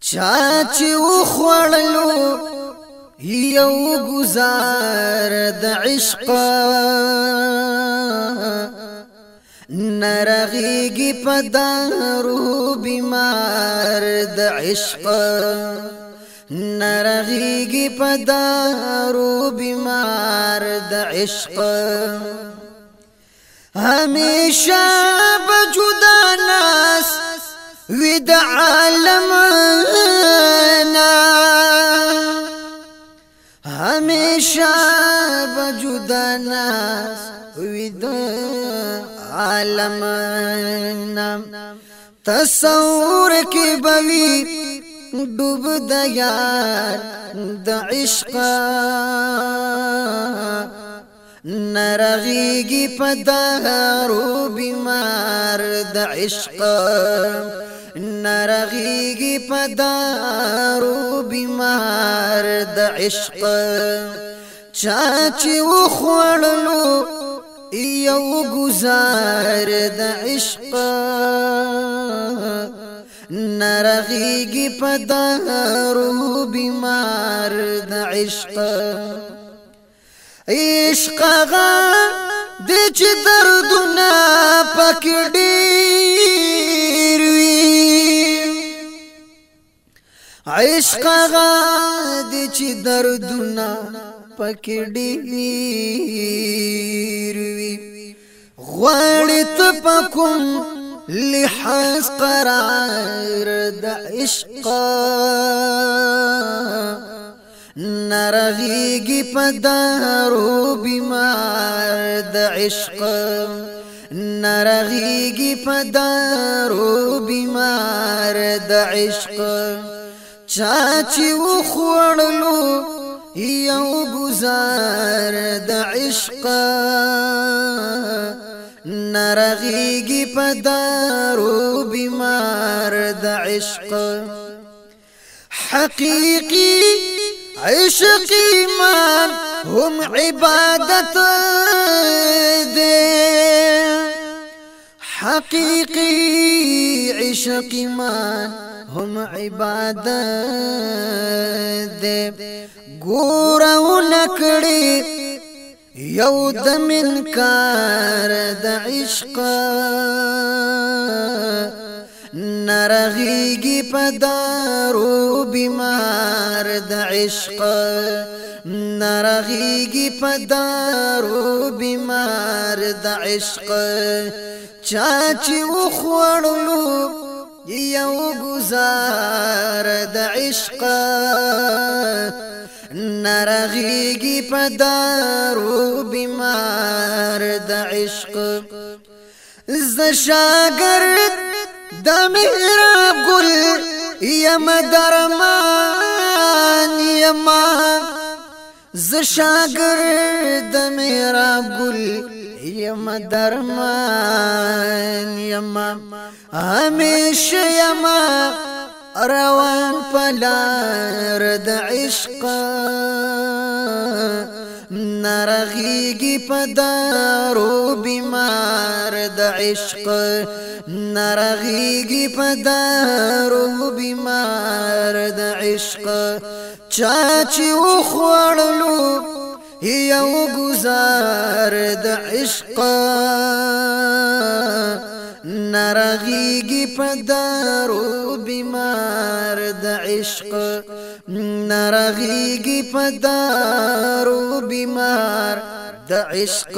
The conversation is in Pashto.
چاچی وخوړلو یو گزار د عشق نرغیگی پدارو بیمار د عشق نرغیگی پدارو بیمار د عشق همیشه بجدا ناس وید عالمنا همیشه بجدا ناس وید عالمنا تصور کی بوی ڈوب د یار د عشق نرغیگی پدارو بیمار د عشق نرغیگی پدارو بیمار د عشق چاچی وخوړلو یو گزار د عشق نرغیگی پدارو بیمار د عشق عشق غا دی چی دردنا پک ډیر وی عشق غا دی چی دردنا پک ډیر وی غواړی ته پکم لحاظ قرار د عشق نرغیگی پدارو بیمار د عشق نرغیگی پدارو بیمار د عشق چاچی وخوړلو یو گزار د عشق نرغیگی پدارو بیمار د عشق حقیقی عشق ایمان هم عبادت دے حقیقی عشق ایمان هم عبادت دے گورو نکڑی یو دم انکار د عشق نرغیگی پدارو بیمار د عشق نرغیگی پدارو بیمار د عشق چاچی وخوړلو یو گزار د عشق نرغیگی پدارو بیمار د عشق ز شاگرد د محراب گل یم درمان یما ز شاگرد د محراب گل یم درمان یما همیشه یما روان پلار د عشق نرغیگی پدارو بیمار د عشق نرغیگی پدارو بیمار د عشق چاچی وخوړلو یو گزار د عشق نرغیگی پدارو بیمار د عشق نرغیگی پدارو بیمار د عشق